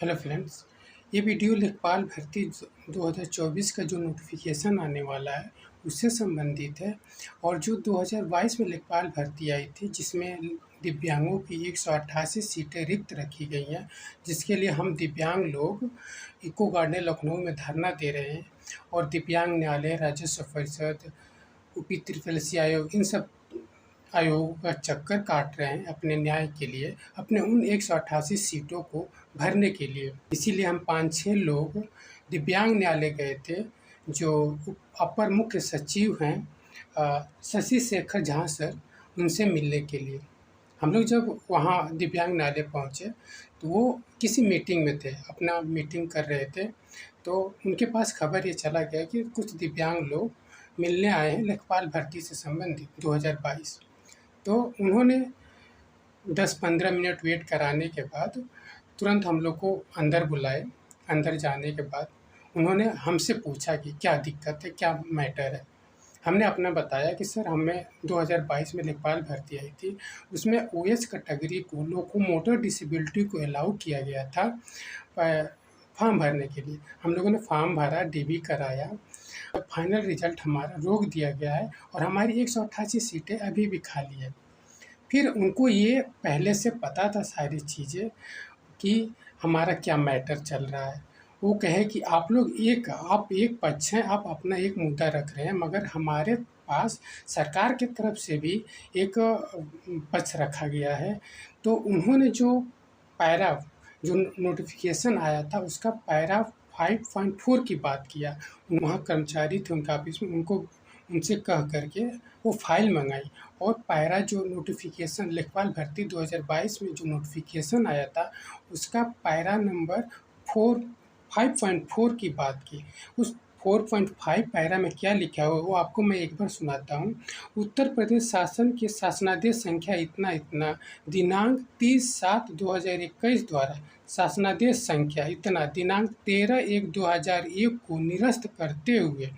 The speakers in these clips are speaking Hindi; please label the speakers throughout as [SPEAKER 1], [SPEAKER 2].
[SPEAKER 1] हेलो फ्रेंड्स, ये वीडियो लेखपाल भर्ती 2024 का जो नोटिफिकेशन आने वाला है उससे संबंधित है। और जो 2022 में लेखपाल भर्ती आई थी जिसमें दिव्यांगों की 188 सीटें रिक्त रखी गई हैं, जिसके लिए हम दिव्यांग लोग इको गार्डन लखनऊ में धरना दे रहे हैं। और दिव्यांग न्यायालय, राजस्व परिषद, यूपी त्रिफलसी आयोग, इन सब आयोग का चक्कर काट रहे हैं अपने न्याय के लिए, अपने उन 188 सीटों को भरने के लिए। इसीलिए हम 5-6 लोग दिव्यांग न्यायालय गए थे, जो अपर मुख्य सचिव हैं शशि शेखर झा सर, उनसे मिलने के लिए। हम लोग जब वहाँ दिव्यांग न्यायालय पहुँचे तो वो किसी मीटिंग में थे, अपना मीटिंग कर रहे थे। तो उनके पास खबर ये चला गया कि कुछ दिव्यांग लोग मिलने आए हैं लेखपाल भर्ती से संबंधित 2022। तो उन्होंने 10-15 मिनट वेट कराने के बाद तुरंत हम लोग को अंदर बुलाए। अंदर जाने के बाद उन्होंने हमसे पूछा कि क्या दिक्कत है, क्या मैटर है। हमने अपना बताया कि सर हमें 2022 में लेखपाल भर्ती आई थी, उसमें ओएच कैटेगरी को, लोकोमोटर डिसेबिलिटी को अलाउ किया गया था फॉर्म भरने के लिए। हम लोगों ने फॉर्म भरा, डीबी कराया, फाइनल रिजल्ट हमारा रोक दिया गया है और हमारी 188 सीटें अभी भी खाली है। फिर उनको ये पहले से पता था सारी चीज़ें कि हमारा क्या मैटर चल रहा है। वो कहे कि आप एक पक्ष हैं, आप अपना एक मुद्दा रख रहे हैं, मगर हमारे पास सरकार की तरफ से भी एक पक्ष रखा गया है। तो उन्होंने जो नोटिफिकेशन आया था उसका पैरा 5.4 की बात किया। वहाँ कर्मचारी थे उनका ऑफिस में, उनसे कह करके वो फाइल मंगाई और पैरा जो नोटिफिकेशन लेखपाल भर्ती 2022 में जो नोटिफिकेशन आया था उसका पैरा नंबर 5.4 की बात की। उस 4.5 पैरा में क्या लिखा हुआ है वो आपको मैं एक बार सुनाता हूँ। उत्तर प्रदेश शासन के शासनादेश संख्या इतना इतना दिनांक 30/7/2021 द्वारा शासनादेश संख्या इतना दिनांक 13/1/2001 को निरस्त करते हुए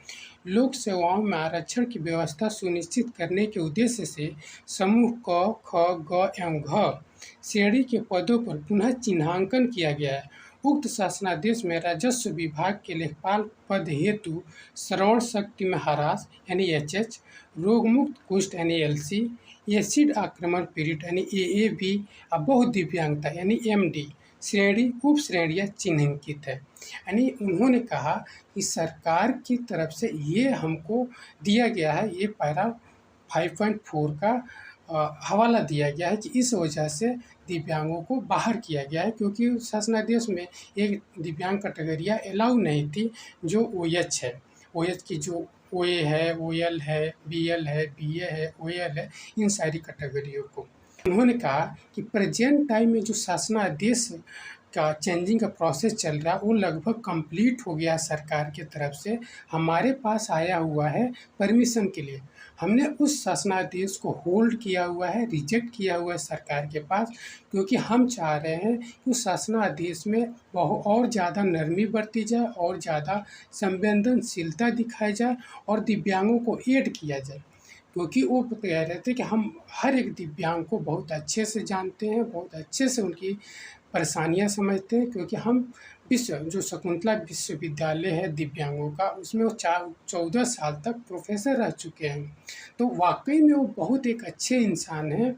[SPEAKER 1] लोक सेवाओं में आरक्षण की व्यवस्था सुनिश्चित करने के उद्देश्य से समूह क, ख, ग एवं घ श्रेणी के पदों पर पुनः चिन्हांकन किया गया है। उक्त शासनादेश में राजस्व विभाग के लेखपाल पद हेतु श्रवण शक्ति में ह्रास यानी एचएच, रोगमुक्त कुष्ठ यानी एलसी, एसिड आक्रमण पीड़ित यानी एएबी और बहुदिव्यांगता यानी एमडी श्रेणी उप श्रेणियाँ चिन्हांकित है। यानी उन्होंने कहा कि सरकार की तरफ से ये हमको दिया गया है, ये पैरा 5.4 का हवाला दिया गया है कि इस वजह से दिव्यांगों को बाहर किया गया है, क्योंकि शासनादेश में एक दिव्यांग कैटेगरियाँ अलाउ नहीं थी जो ओएच है। ओएच की जो ओए है, ओएल है, बीएल है, बीए है, ओएल है, इन सारी कैटेगरियों को उन्होंने कहा कि प्रेजेंट टाइम में जो शासनादेश का चेंजिंग का प्रोसेस चल रहा है वो लगभग कंप्लीट हो गया सरकार की तरफ से। हमारे पास आया हुआ है परमिशन के लिए, हमने उस शासनादेश को होल्ड किया हुआ है, रिजेक्ट किया हुआ है सरकार के पास, क्योंकि हम चाह रहे हैं कि उस शासनादेश में और ज़्यादा नरमी बरती जाए और ज़्यादा संवेदनशीलता दिखाई जाए और दिव्यांगों को ऐड किया जाए। क्योंकि वो कह रहे थे कि हम हर एक दिव्यांग को बहुत अच्छे से जानते हैं, बहुत अच्छे से उनकी परेशानियाँ समझते हैं, क्योंकि हम जो शकुंतला विश्वविद्यालय है दिव्यांगों का, उसमें वो 14 साल तक प्रोफेसर रह चुके हैं। तो वाकई में वो बहुत एक अच्छे इंसान हैं।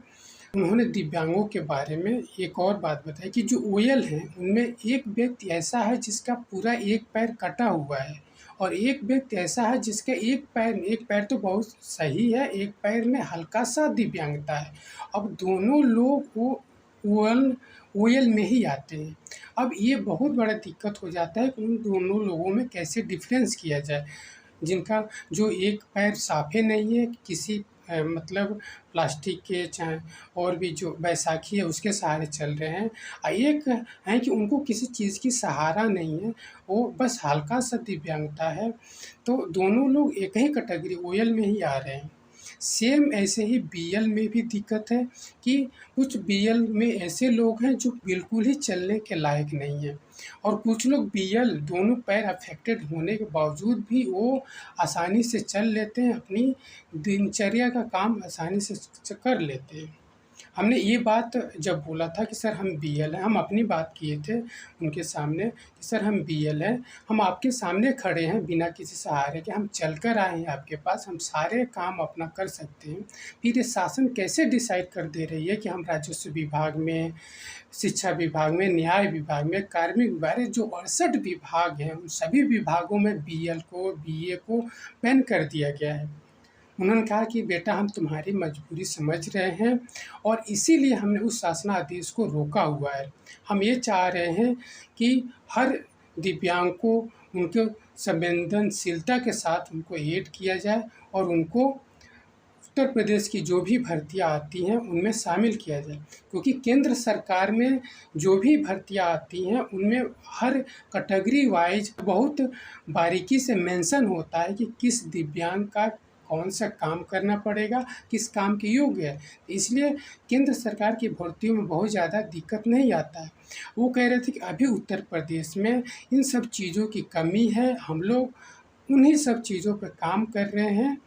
[SPEAKER 1] उन्होंने दिव्यांगों के बारे में एक और बात बताई कि जो ओएल हैं उनमें एक व्यक्ति ऐसा है जिसका पूरा एक पैर कटा हुआ है और एक व्यक्ति ऐसा है जिसका एक पैर तो बहुत सही है, एक पैर में हल्का सा दिव्यांगता है। अब दोनों लोग वो ओएल में ही आते हैं। अब ये बहुत बड़ा दिक्कत हो जाता है कि उन दोनों लोगों में कैसे डिफरेंस किया जाए, जिनका जो एक पैर साफे नहीं है, किसी मतलब प्लास्टिक के चाहे और भी जो बैसाखी है उसके सहारे चल रहे हैं, एक है कि उनको किसी चीज़ की सहारा नहीं है, वो बस हल्का सा दिव्यांगता है। तो दोनों लोग एक ही कैटेगरी ओएल में ही आ रहे हैं। सेम ऐसे ही बीएल में भी दिक्कत है कि कुछ बीएल में ऐसे लोग हैं जो बिल्कुल ही चलने के लायक नहीं हैं और कुछ लोग बीएल दोनों पैर अफेक्टेड होने के बावजूद भी वो आसानी से चल लेते हैं, अपनी दिनचर्या का काम आसानी से कर लेते हैं। हमने ये बात जब बोला था कि सर हम बीएल हैं, हम अपनी बात किए थे उनके सामने कि सर हम बीएल हैं, हम आपके सामने खड़े हैं बिना किसी सहारे के, हम चलकर आए हैं आपके पास, हम सारे काम अपना कर सकते हैं। फिर ये शासन कैसे डिसाइड कर दे रही है कि हम राजस्व विभाग में, शिक्षा विभाग में, न्याय विभाग में, कार्मिक विभाग में, जो 68 विभाग हैं, उन सभी विभागों में बीएल को, बीए को बैन कर दिया गया है। उन्होंने कहा कि बेटा हम तुम्हारी मजबूरी समझ रहे हैं और इसीलिए हमने उस शासनादेश को रोका हुआ है। हम ये चाह रहे हैं कि हर दिव्यांग को उनके संवेदनशीलता के साथ उनको एड किया जाए और उनको उत्तर प्रदेश की जो भी भर्तियाँ आती हैं उनमें शामिल किया जाए, क्योंकि केंद्र सरकार में जो भी भर्तियाँ आती हैं उनमें हर कैटेगरी वाइज बहुत बारीकी से मेंशन होता है कि किस दिव्यांग का कौन सा काम करना पड़ेगा, किस काम के योग्य है। इसलिए केंद्र सरकार की भर्तियों में बहुत ज़्यादा दिक्कत नहीं आता है। वो कह रहे थे कि अभी उत्तर प्रदेश में इन सब चीज़ों की कमी है, हम लोग उन्हीं सब चीज़ों पर काम कर रहे हैं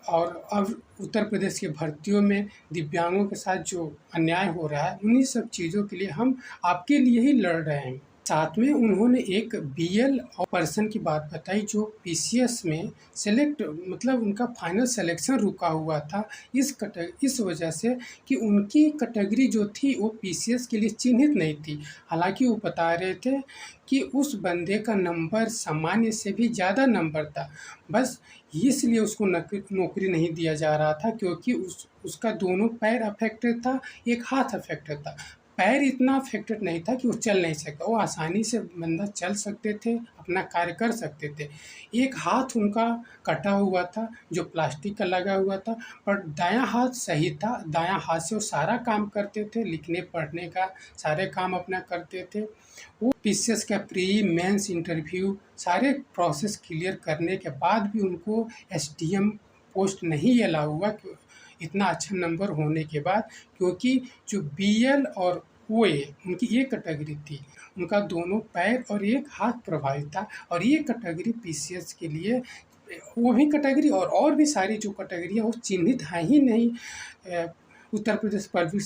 [SPEAKER 1] और अब उत्तर प्रदेश की भर्तियों में दिव्यांगों के साथ जो अन्याय हो रहा है, उन्हीं सब चीज़ों के लिए हम आपके लिए ही लड़ रहे हैं। साथ में उन्होंने एक बीएल और पर्सन की बात बताई जो पीसीएस में सेलेक्ट, मतलब उनका फाइनल सिलेक्शन रुका हुआ था इस वजह से कि उनकी कैटेगरी जो थी वो पीसीएस के लिए चिन्हित नहीं थी। हालांकि वो बता रहे थे कि उस बंदे का नंबर सामान्य से भी ज़्यादा नंबर था, बस इसलिए उसको नौकरी नहीं दिया जा रहा था क्योंकि उसका दोनों पैर अफेक्टेड था, एक हाथ अफेक्टेड था। पैर इतना अफेक्टेड नहीं था कि वो चल नहीं सकता, वो आसानी से बंदा चल सकते थे, अपना कार्य कर सकते थे। एक हाथ उनका कटा हुआ था जो प्लास्टिक का लगा हुआ था, पर दायां हाथ सही था, दायां हाथ से वो सारा काम करते थे, लिखने पढ़ने का सारे काम अपना करते थे। वो पीसीएस का प्री मेंस इंटरव्यू सारे प्रोसेस क्लियर करने के बाद भी उनको एसडीएम पोस्ट नहीं अलाउ हुआ इतना अच्छा नंबर होने के बाद, क्योंकि जो बीएल और ओए उनकी ये कैटेगरी थी, उनका दोनों पैर और एक हाथ प्रभावित था और ये कैटेगरी पीसीएस के लिए वो भी कैटेगरी और भी सारी जो कैटेगरी है वो चिन्हित है ही नहीं। Uttar Pradesh public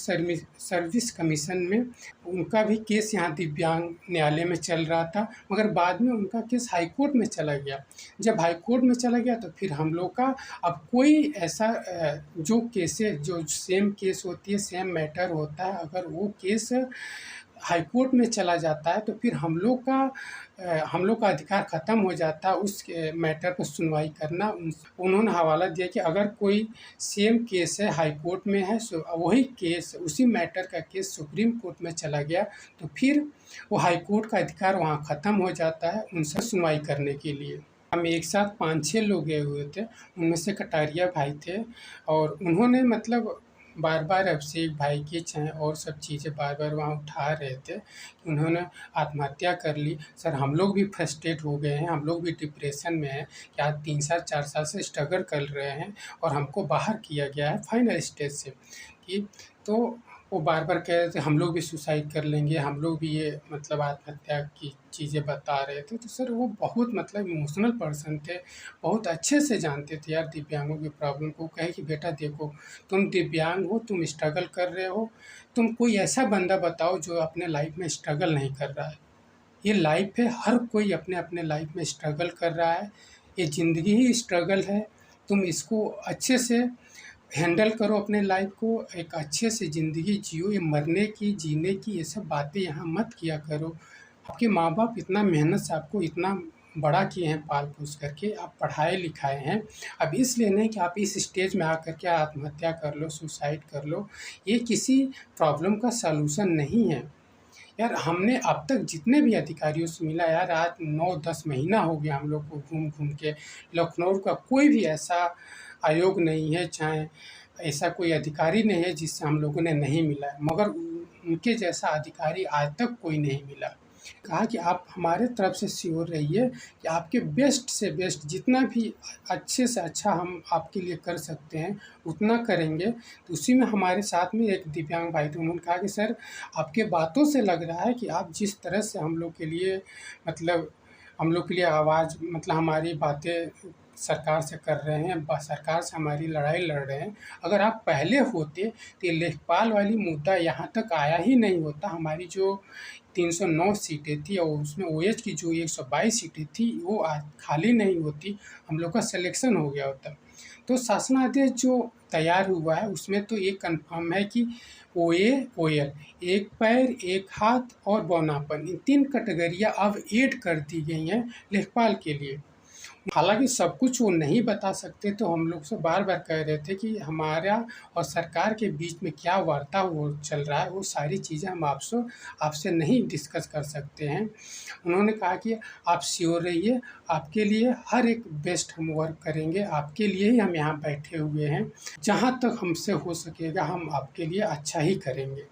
[SPEAKER 1] service commission में उनका भी केस यहाँ दिव्यांग न्यायालय में चल रहा था, मगर बाद में उनका केस हाई कोर्ट में चला गया। जब हाई कोर्ट में चला गया तो फिर हम लोग का अब कोई ऐसा जो केसेस जो सेम केस होती है, सेम मैटर होता है, अगर वो केस हाई कोर्ट में चला जाता है तो फिर हम लोग का अधिकार ख़त्म हो जाता है उस मैटर पर सुनवाई करना। उन्होंने हवाला दिया कि अगर कोई सेम केस है हाई कोर्ट में है, वही केस उसी मैटर का केस सुप्रीम कोर्ट में चला गया तो फिर वो हाई कोर्ट का अधिकार वहाँ ख़त्म हो जाता है उनसे सुनवाई करने के लिए। हम एक साथ 5-6 लोग गए हुए थे, उनमें से कटारिया भाई थे और उन्होंने मतलब बार-बार अभिषेक भाई की चाहे और सब चीज़ें बार-बार वहाँ उठा रहे थे, उन्होंने आत्महत्या कर ली। सर हम लोग भी फ्रस्ट्रेट हो गए हैं, हम लोग भी डिप्रेशन में हैं कि आज 3 साल 4 साल से स्ट्रगल कर रहे हैं और हमको बाहर किया गया है फाइनल स्टेज से कि तो वो बार-बार कह रहे थे हम लोग भी सुसाइड कर लेंगे, हम लोग भी ये मतलब आत्महत्या की चीज़ें बता रहे थे। तो सर वो बहुत मतलब इमोशनल पर्सन थे, बहुत अच्छे से जानते थे यार दिव्यांगों की प्रॉब्लम को। कहे कि बेटा देखो तुम दिव्यांग हो, तुम स्ट्रगल कर रहे हो, तुम कोई ऐसा बंदा बताओ जो अपने लाइफ में स्ट्रगल नहीं कर रहा है। ये लाइफ है, हर कोई अपने-अपने लाइफ में स्ट्रगल कर रहा है, ये ज़िंदगी ही स्ट्रगल है। तुम इसको अच्छे से हैंडल करो अपने लाइफ को, एक अच्छे से ज़िंदगी जियो, ये मरने की, जीने की ये सब बातें यहाँ मत किया करो। आपके माँ-बाप इतना मेहनत से आपको इतना बड़ा किए हैं पाल-पोस करके, आप पढ़ाए-लिखाए हैं। अब इसलिए नहीं कि आप इस स्टेज में आकर के आत्महत्या कर लो, सुसाइड कर लो, ये किसी प्रॉब्लम का सॉल्यूशन नहीं है। यार हमने अब तक जितने भी अधिकारियों से मिला यार, आज 9-10 महीना हो गया हम लोग को घूम-घूम के। लखनऊ का कोई भी ऐसा आयोग नहीं है, चाहे ऐसा कोई अधिकारी नहीं है जिससे हम लोगों ने नहीं मिला है, मगर उनके जैसा अधिकारी आज तक कोई नहीं मिला। कहा कि आप हमारे तरफ से श्योर रहिए कि आपके बेस्ट से बेस्ट जितना भी अच्छे से अच्छा हम आपके लिए कर सकते हैं उतना करेंगे। तो उसी में हमारे साथ में एक दिव्यांग भाई थे, उन्होंने कहा कि सर आपके बातों से लग रहा है कि आप जिस तरह से हम लोग के लिए मतलब हम लोग के लिए आवाज़ मतलब हमारी बातें सरकार से कर रहे हैं, सरकार से हमारी लड़ाई लड़ रहे हैं। अगर आप पहले होते तो ये लेखपाल वाली मुद्दा यहाँ तक आया ही नहीं होता। हमारी जो 309 सीटें थी और उसमें ओएच की जो 122 सीटें थी वो आज खाली नहीं होती, हम लोग का सिलेक्शन हो गया होता। तो शासनादेश जो तैयार हुआ है उसमें तो ये कन्फर्म है कि ओए, ओएल, एक पैर, एक हाथ और बौनापन, इन 3 कैटेगरियाँ अब ऐड कर दी गई हैं लेखपाल के लिए। हालाँकि सब कुछ वो नहीं बता सकते, तो हम लोग से बार-बार कह रहे थे कि हमारा और सरकार के बीच में क्या वार्ता वो चल रहा है, वो सारी चीज़ें हम आपसे नहीं डिस्कस कर सकते हैं। उन्होंने कहा कि आप श्योर रहिए, आपके लिए हर एक बेस्ट हम वर्क करेंगे, आपके लिए ही हम यहाँ बैठे हुए हैं। जहाँ तक हमसे हो सकेगा हम आपके लिए अच्छा ही करेंगे।